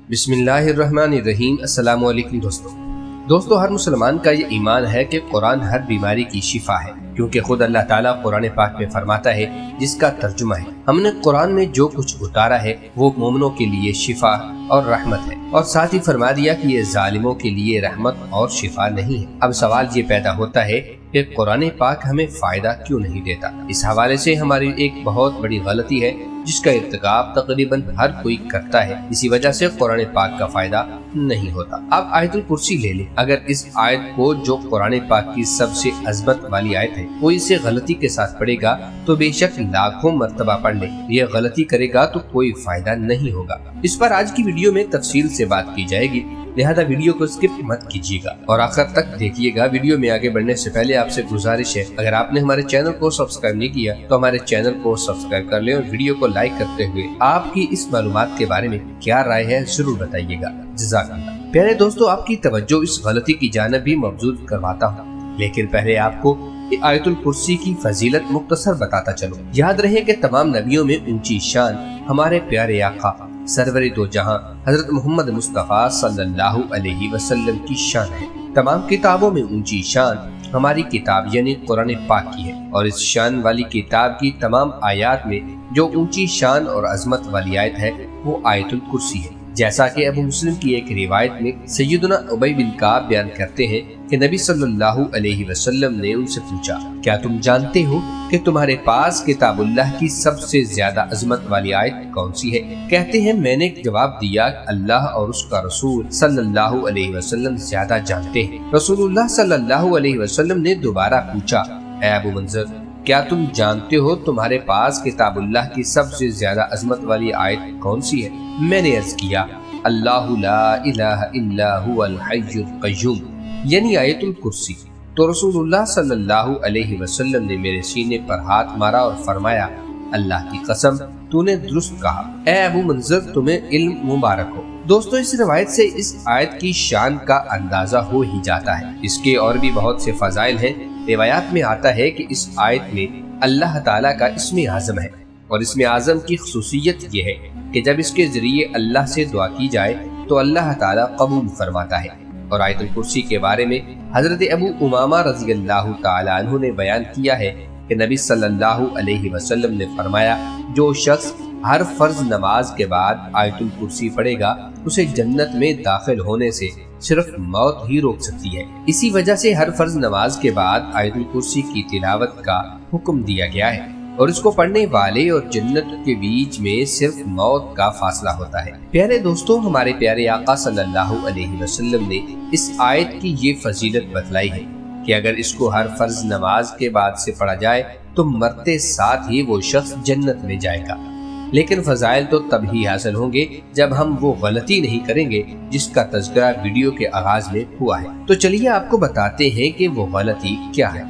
बिस्मिल्लाहिर्रहमानिर्रहीम। अस्सलाम वालेकुम दोस्तों, हर मुसलमान का ये ईमान है कि कुरान हर बीमारी की शिफा है, क्योंकि खुद अल्लाह ताला कुरान पाक में फरमाता है, जिसका तर्जुमा है, हमने कुरान में जो कुछ उतारा है वो मोमिनों के लिए शिफा और रहमत है, और साथ ही फरमा दिया कि ये जालिमों के लिए रहमत और शिफा नहीं है। अब सवाल ये पैदा होता है कि कुरान पाक हमें फायदा क्यों नहीं देता। इस हवाले से हमारी एक बहुत बड़ी गलती है जिसका इर्तिकाब तकरीबन हर कोई करता है। इसी वजह से कुरान पाक का फायदा नहीं होता। अब आयतुल कुर्सी ले ले, अगर इस आयत को, जो कुरान पाक की सबसे अजमत वाली आयत है, वो इसे गलती के साथ पढ़ेगा तो बेशक लाखों मर्तबा पढ़ ले, ये गलती करेगा तो कोई फायदा नहीं होगा। इस पर आज की वीडियो में तफसील से बात की जाएगी, लिहाजा वीडियो को स्किप मत कीजिएगा और आखिर तक देखिएगा। वीडियो में आगे बढ़ने से पहले आपसे गुजारिश है, अगर आपने हमारे चैनल को सब्सक्राइब नहीं किया तो हमारे चैनल को सब्सक्राइब कर लें और वीडियो को लाइक करते हुए आपकी इस मालूमात के बारे में क्या राय है जरूर बताइएगा। जज़ाकल्लाह। प्यारे दोस्तों, आपकी तवज्जो इस गलती की जानिब भी मबजूद करवाता हूँ, लेकिन पहले आपको आयतुल कुर्सी की फजीलत मुख्तसर बताता चलो। याद रहे कि तमाम नबियों में ऊंची शान हमारे प्यारे आका सरवरे दो जहां हजरत मोहम्मद मुस्तफ़ा सल्लल्लाहु अलैहि वसल्लम की शान है। तमाम किताबों में ऊंची शान हमारी किताब यानी कुरान पाक की है, और इस शान वाली किताब की तमाम आयात में जो ऊंची शान और अजमत वाली आयत है वो आयतुल कुर्सी है। जैसा कि अबू मुस्लिम की एक रिवायत में सैयदना उबई बिन काब बयान करते हैं कि नबी सल्लल्लाहु अलैहि वसल्लम ने उनसे पूछा, क्या तुम जानते हो कि तुम्हारे पास किताबुल्लाह की सबसे ज्यादा अजमत वाली आयत कौन सी है? कहते हैं, मैंने जवाब दिया, अल्लाह और उसका रसूल सल्लल्लाहु अलैहि वसल्लम ज्यादा जानते हैं। रसूलुल्लाह सल्लल्लाहु अलैहि वसल्लम ने दोबारा पूछा, ऐ अबू मंजर, क्या तुम जानते हो तुम्हारे पास किताबुल्लाह की सबसे ज्यादा अजमत वाली आयत कौन सी है? मैंने अर्ज किया, अल्लाहु ला इलाहा इल्ला हुवल हय्युल क़य्यूम, यानी आयतुल कुर्सी। तो रसूलुल्लाह सल्लल्लाहु अलैहि वसल्लम ने मेरे सीने पर हाथ मारा और फरमाया, अल्लाह की कसम, तूने दुरुस्त कहा, ऐ अबू मंजर, तुम्हें इल्म मुबारक हो। दोस्तों, इस रिवायत से इस आयत की शान का अंदाजा हो ही जाता है। इसके और भी बहुत से फजाइल हैं। रिवायात में आता है कि इस आयत में अल्लाह ताला का इस्म आज़म है, और इस्म आज़म की खुसूसियत ये है कि जब इसके जरिए अल्लाह से दुआ की जाए तो अल्लाह ताला कबूल फरमाता है। और आयतुल कुर्सी के बारे में हजरत अबू उमामा रज़ी अल्लाह ताला अन्हु ने बयान किया है कि नबी सल्लल्लाहु अलैहि वसल्लम ने फरमाया, जो शख्स हर फर्ज नमाज के बाद आयतुल कुर्सी पढ़ेगा उसे जन्नत में दाखिल होने से सिर्फ मौत ही रोक सकती है। इसी वजह से हर फर्ज नमाज के बाद आयतुल कुर्सी की तिलावत का हुक्म दिया गया है, और इसको पढ़ने वाले और जन्नत के बीच में सिर्फ मौत का फासला होता है। प्यारे दोस्तों, हमारे प्यारे आका सल्लल्लाहु अलैहि वसल्लम ने इस आयत की ये फजीलत बतलाई है कि अगर इसको हर फर्ज नमाज के बाद से पढ़ा जाए तो मरते साथ ही वो शख्स जन्नत में जाएगा। लेकिन फजाइल तो तब ही हासिल होंगे जब हम वो गलती नहीं करेंगे जिसका तज़किरा वीडियो के आगाज में हुआ है। तो चलिए आपको बताते हैं कि वो गलती क्या है।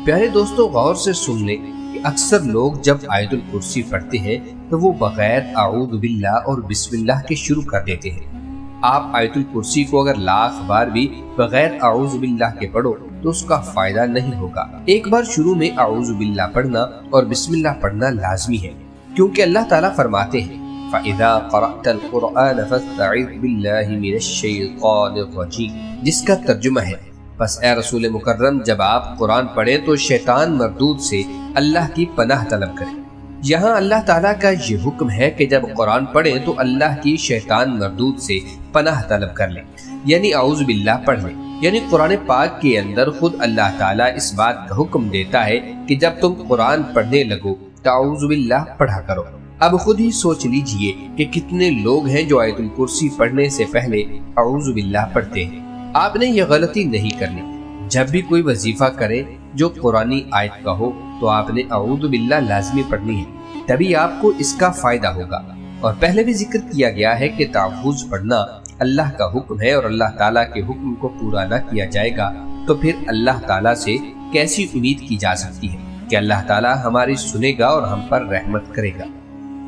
प्यारे दोस्तों, गौर से सुन लें कि अक्सर लोग जब आयतुल कुर्सी पढ़ते हैं तो वो बगैर आऊज़ु बिल्लाह और बिस्मिल्लाह के शुरू कर देते हैं। आप आयतुल कुर्सी को अगर लाख बार भी बगैर आऊज़ु बिल्लाह के पढ़ो तो उसका फायदा नहीं होगा। एक बार शुरू में आऊज़ु बिल्लाह पढ़ना और बिस्मिल्लाह पढ़ना लाजमी है, क्योंकि अल्लाह ताला फरमाते हैं, फ़इज़ा क़रअतल क़ुरआन फ़स्तइज़ बिल्लाहि मिनश शैतानिर रजीम, जिसका तर्जुमा है, बस ए रसूल मुकर्रम, जब आप कुरान पढ़ें तो शैतान मरदूद से अल्लाह की पनाह तलब करें। यहाँ अल्लाह ताला का ये हुक्म है कि जब कुरान पढ़ें तो अल्लाह की शैतान मरदूद से पनाह तलब कर लें, यानी आऊज़ु बिल्लाह पढ़ लें। यानी कुरान पाक के अंदर खुद अल्लाह ताला इस बात का हुक्म देता है कि जब तुम कुरान पढ़ने लगो आऊज़ु बिल्लाह पढ़ा करो। अब खुद ही सोच लीजिए कि कितने लोग हैं जो आयतुल कुर्सी पढ़ने से पहले आऊज़ु बिल्लाह पढ़ते हैं। आपने ये गलती नहीं करनी। जब भी कोई वजीफा करे जो कुरानी आयत का हो तो आपने आऊज़ु बिल्लाह लाजमी पढ़नी है, तभी आपको इसका फायदा होगा। और पहले भी जिक्र किया गया है कि तावुज़ पढ़ना अल्लाह का हुक्म है, और अल्लाह ताला के हुक्म को पूरा न किया जाएगा तो फिर अल्लाह ताला से कैसी उम्मीद की जा सकती है कि अल्लाह ताला हमारी सुनेगा और हम पर रहमत करेगा।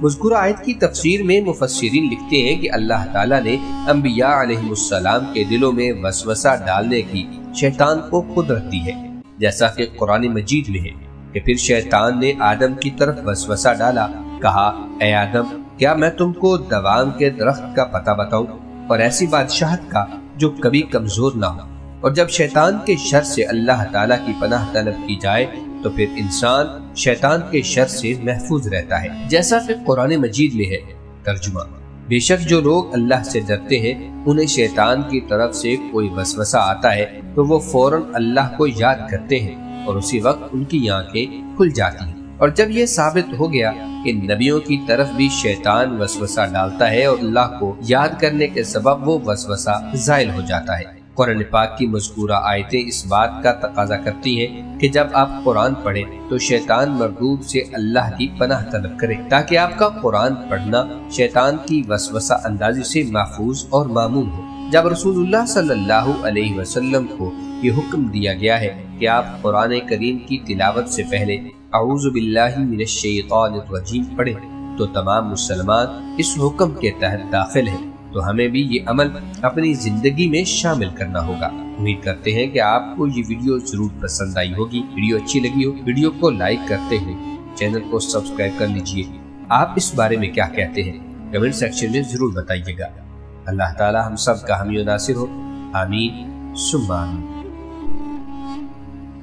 मज़कूरा आयत की तफसीर में मुफस्सिरीन लिखते हैं कि अल्लाह ताला ने अंबिया अलैहिमुस्सलाम के दिलों में वसवसा डालने की शैतान को कुदरत दी है, जैसा कि कुरान मजीद में है कि फिर शैतान ने आदम की तरफ वसवसा डाला, कहा, ए आदम, क्या मैं तुमको दवाम के दरख्त का पता बताऊं? اور ایسی بادشاہت کا جو کبھی کمزور نہ ہو۔ اور جب شیطان کے شر سے اللہ تعالیٰ کی پناہ طلب کی جائے تو پھر انسان شیطان کے شر سے محفوظ رہتا ہے، جیسا کہ قرآن مجید میں ہے۔ ترجمہ: بے شک جو لوگ اللہ سے ڈرتے ہیں انہیں شیطان کی طرف سے کوئی وسوسہ آتا ہے تو وہ فوراً اللہ کو یاد کرتے ہیں اور اسی وقت ان کی آنکھیں کھل جاتی ہیں۔ اور جب یہ ثابت ہو گیا کہ نبیوں کی طرف بھی شیطان وسوسہ ڈالتا ہے اور اللہ کو یاد کرنے کے سبب وہ وسوسہ زائل ہو جاتا ہے، قرآن پاک کی مذکورہ آیتیں اس بات کا تقاضا کرتی ہیں کہ جب آپ قرآن پڑھیں تو شیطان مردود سے اللہ کی پناہ طلب کریں تاکہ آپ کا قرآن پڑھنا شیطان کی وسوسہ اندازی سے محفوظ اور مامون ہو۔ جب رسول اللہ صلی اللہ علیہ وسلم کو یہ حکم دیا گیا ہے کہ آپ قرآن کریم کی تلاوت سے پہلے اعوذ باللہ من الشیطان الرجیم پڑھیں تو تمام مسلمان اس حکم کے تحت داخل ہیں، تو ہمیں بھی یہ عمل اپنی زندگی میں شامل کرنا ہوگا۔ امید کرتے ہیں کہ آپ کو یہ ویڈیو ضرور پسند آئی ہوگی۔ ویڈیو اچھی لگی ہو ویڈیو کو لائک کرتے ہوئے چینل کو سبسکرائب کر لیجئے۔ آپ اس بارے میں کیا کہتے ہیں کمنٹ سیکشن میں ضرور بتائیے گا۔ اللہ تعالی ہم سب کا حامی و ناصر ہو، آمین ثم آمین۔